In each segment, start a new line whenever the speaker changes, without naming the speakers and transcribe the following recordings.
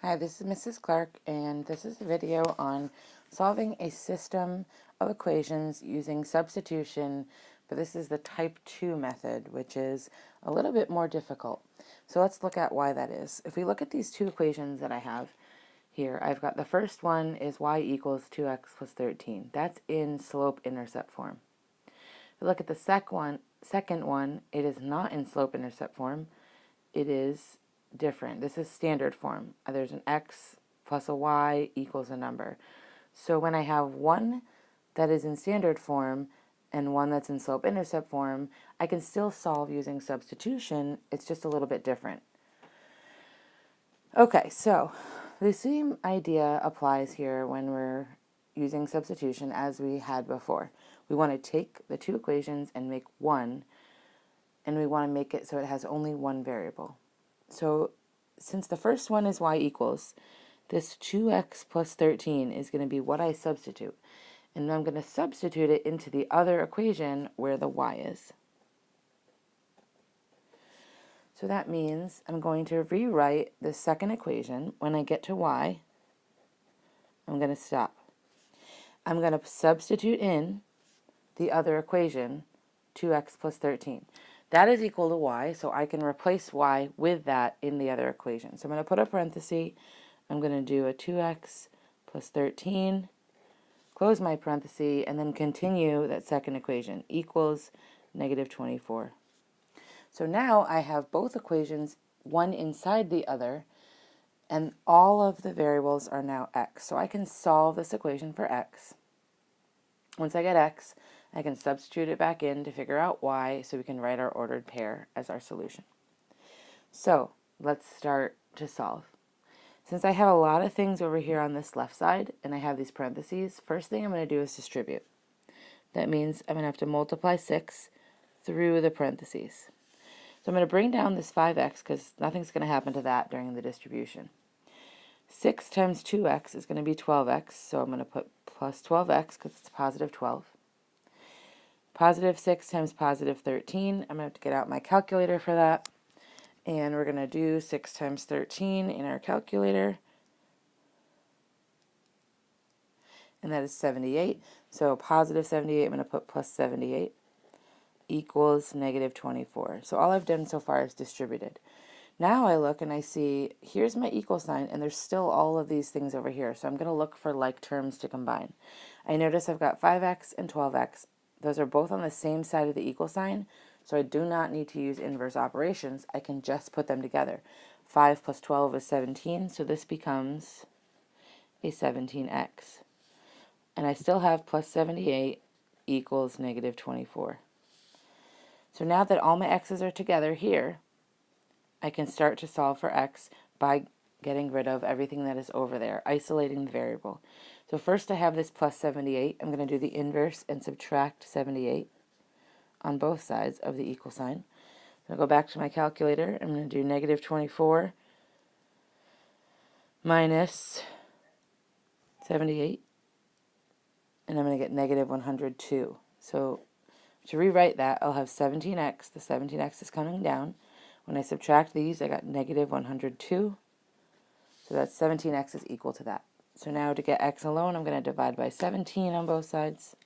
Hi, this is Mrs. Clark, and this is a video on solving a system of equations using substitution, but this is the type 2 method, which is a little bit more difficult. So let's look at why that is. If we look at these two equations that I have here, I've got the first one is y equals 2x plus 13. That's in slope-intercept form. If we look at the second one, it is not in slope-intercept form. It is different. This is standard form. There's an x plus a y equals a number. So when I have one that is in standard form and one that's in slope-intercept form, I can still solve using substitution. It's just a little bit different. Okay, so the same idea applies here when we're using substitution as we had before. We want to take the two equations and make one, and we want to make it so it has only one variable. So since the first one is y equals, this 2x plus 13 is going to be what I substitute. And I'm going to substitute it into the other equation where the y is. So that means I'm going to rewrite the second equation. When I get to y, I'm going to stop. I'm going to substitute in the other equation, 2x plus 13. That is equal to y, so I can replace y with that in the other equation. So I'm going to put a parenthesis. I'm going to do a 2x plus 13, close my parenthesis, and then continue that second equation, equals negative 24. So now I have both equations, one inside the other, and all of the variables are now x. So I can solve this equation for x. Once I get x, I can substitute it back in to figure out y, so we can write our ordered pair as our solution. So let's start to solve. Since I have a lot of things over here on this left side, and I have these parentheses, first thing I'm going to do is distribute. That means I'm going to have to multiply 6 through the parentheses. So I'm going to bring down this 5x because nothing's going to happen to that during the distribution. 6 times 2x is going to be 12x, so I'm going to put plus 12x because it's positive 12. Positive 6 times positive 13. I'm going to have to get out my calculator for that. And we're going to do 6 times 13 in our calculator. And that is 78. So positive 78, I'm going to put plus 78 equals negative 24. So all I've done so far is distributed. Now I look and I see, here's my equal sign, and there's still all of these things over here. So I'm going to look for like terms to combine. I notice I've got 5x and 12x. Those are both on the same side of the equal sign, so I do not need to use inverse operations. I can just put them together. 5 plus 12 is 17, so this becomes a 17x. And I still have plus 78 equals negative 24. So now that all my x's are together here, I can start to solve for x by getting rid of everything that is over there, isolating the variable. So first I have this plus 78. I'm going to do the inverse and subtract 78 on both sides of the equal sign. I'm going to go back to my calculator. I'm going to do negative 24 minus 78, and I'm going to get negative 102. So to rewrite that, I'll have 17x. The 17x is coming down. When I subtract these, I got negative 102. So that's 17x is equal to that. So now to get x alone, I'm going to divide by 17 on both sides.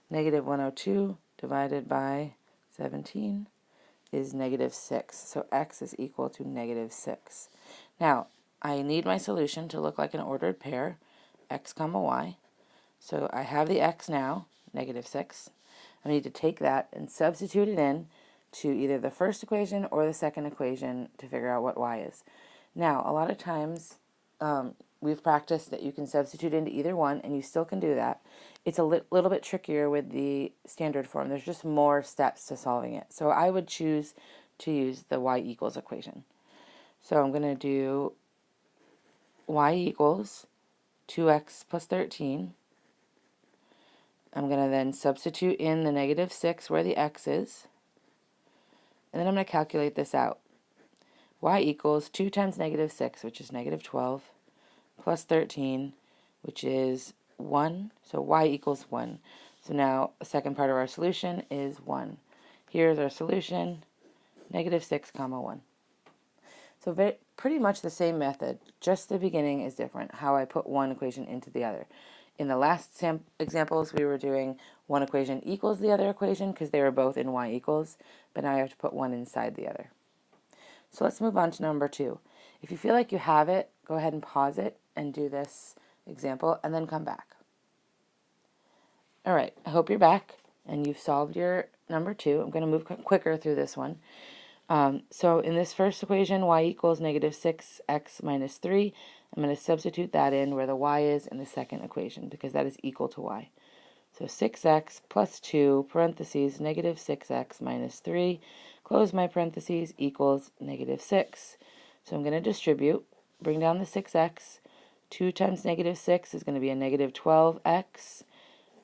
Negative 102 divided by 17 is negative 6. So x is equal to negative 6. Now, I need my solution to look like an ordered pair, x comma y. So I have the x now, negative 6. I need to take that and substitute it in to either the first equation or the second equation to figure out what y is. Now, a lot of times we've practiced that you can substitute into either one, and you still can do that. It's a little bit trickier with the standard form. There's just more steps to solving it. So I would choose to use the y equals equation. So I'm going to do y equals 2x plus 13. I'm going to then substitute in the negative 6 where the x is. And then I'm going to calculate this out. Y equals 2 times negative 6, which is negative 12, plus 13, which is 1. So y equals 1. So now the second part of our solution is 1. Here's our solution, negative 6 comma 1. So pretty much the same method, just the beginning is different, how I put one equation into the other. In the last examples, we were doing one equation equals the other equation because they were both in y equals, but now I have to put one inside the other. So let's move on to number 2. If you feel like you have it, go ahead and pause it and do this example and then come back. All right, I hope you're back and you've solved your number 2. I'm going to move quicker through this one. So in this first equation, y equals negative 6x minus 3. I'm going to substitute that in where the y is in the second equation because that is equal to y. So 6x plus 2, parentheses, negative 6x minus 3, close my parentheses, equals negative 6. So I'm going to distribute, bring down the 6x. 2 times negative 6 is going to be a negative 12x.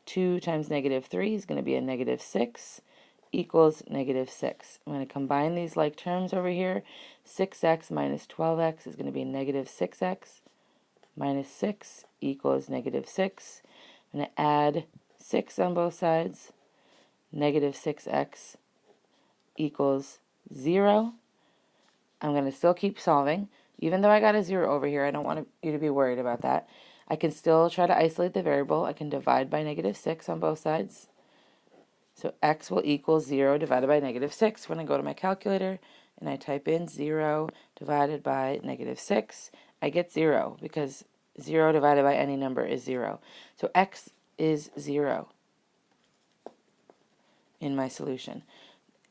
2 times negative 3 is going to be a negative 6. Equals negative 6. I'm going to combine these like terms over here. 6x minus 12x is going to be negative 6x minus 6 equals negative 6. I'm going to add 6 on both sides. Negative 6x equals 0. I'm going to still keep solving. Even though I got a 0 over here, I don't want you to be worried about that. I can still try to isolate the variable. I can divide by negative 6 on both sides. So x will equal 0 divided by negative 6. When I go to my calculator and I type in 0 divided by negative 6, I get 0 because 0 divided by any number is 0. So x is 0 in my solution.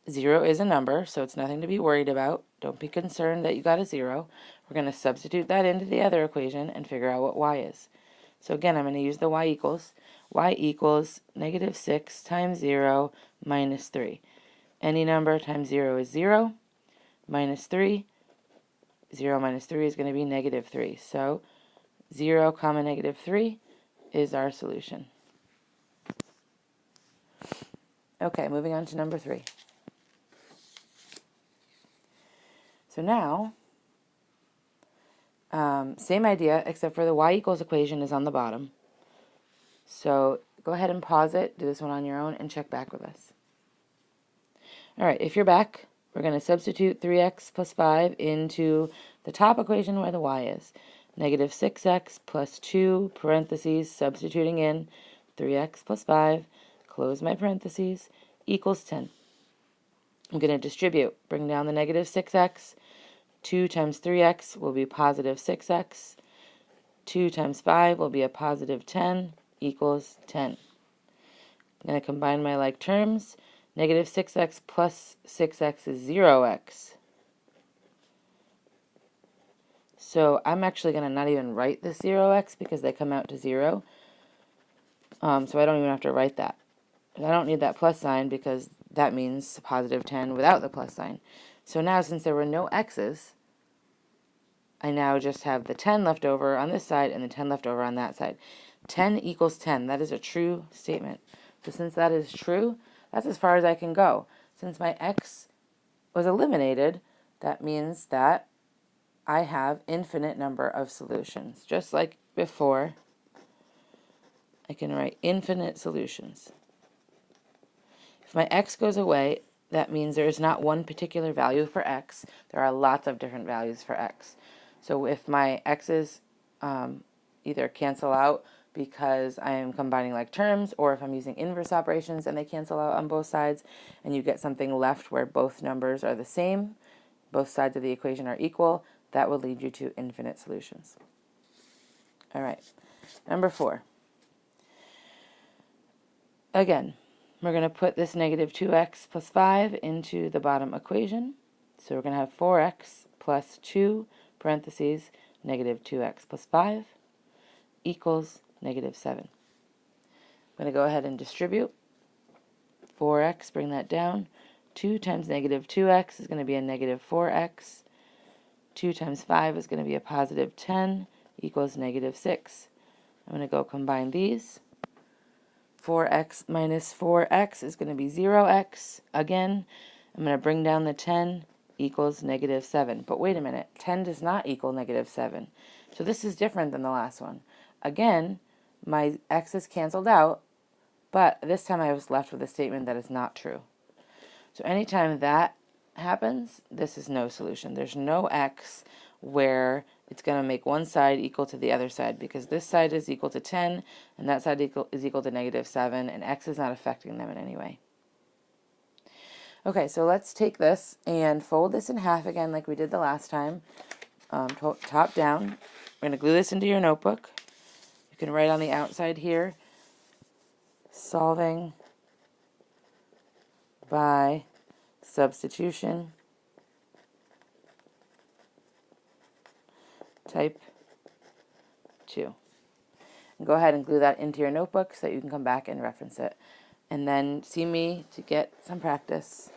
0 is a number, so it's nothing to be worried about. Don't be concerned that you got a 0. We're going to substitute that into the other equation and figure out what y is. So again, I'm going to use the y equals. Y equals negative 6 times 0 minus 3. Any number times 0 is 0. Minus 3. 0 minus 3 is going to be negative 3. So 0 comma negative 3 is our solution. Okay, moving on to number 3. So now, same idea, except for the y equals equation is on the bottom. So go ahead and pause it, do this one on your own, and check back with us. All right, if you're back, we're going to substitute 3x plus 5 into the top equation where the y is. Negative 6x plus 2, parentheses, substituting in 3x plus 5, close my parentheses, equals 10. I'm going to distribute, bring down the negative 6x. 2 times 3x will be positive 6x. 2 times 5 will be a positive 10, equals 10. I'm going to combine my like terms. Negative 6x plus 6x is 0x. So I'm actually going to not even write this 0x because they come out to 0. So I don't even have to write that. I don't need that plus sign because that means positive 10 without the plus sign. So now, since there were no x's, I now just have the 10 left over on this side and the 10 left over on that side. 10 equals 10. That is a true statement. So since that is true, that's as far as I can go. Since my x was eliminated, that means that I have infinite number of solutions. Just like before, I can write infinite solutions. If my x goes away, that means there is not one particular value for x. There are lots of different values for x. So if my x's either cancel out because I am combining like terms, or if I'm using inverse operations and they cancel out on both sides, and you get something left where both numbers are the same, both sides of the equation are equal, that will lead you to infinite solutions. All right, number 4. Again, we're going to put this negative 2x plus 5 into the bottom equation. So we're going to have 4x plus 2, parentheses, negative 2x plus 5 equals negative 7. I'm going to go ahead and distribute. 4x, bring that down. 2 times negative 2x is going to be a negative 4x. 2 times 5 is going to be a positive 10 equals negative 6. I'm going to go combine these. 4x minus 4x is going to be 0x. Again, I'm going to bring down the 10 equals negative 7. But wait a minute, 10 does not equal negative 7. So this is different than the last one. Again, my x's canceled out, but this time I was left with a statement that is not true. So anytime that happens, this is no solution. There's no x where it's going to make one side equal to the other side, because this side is equal to 10 and that side is equal to negative 7, and x is not affecting them in any way. Okay, so let's take this and fold this in half again like we did the last time, top down. We're going to glue this into your notebook. You can write on the outside here, solving by substitution, type 2. And go ahead and glue that into your notebook so that you can come back and reference it. And then see me to get some practice.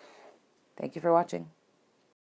Thank you for watching.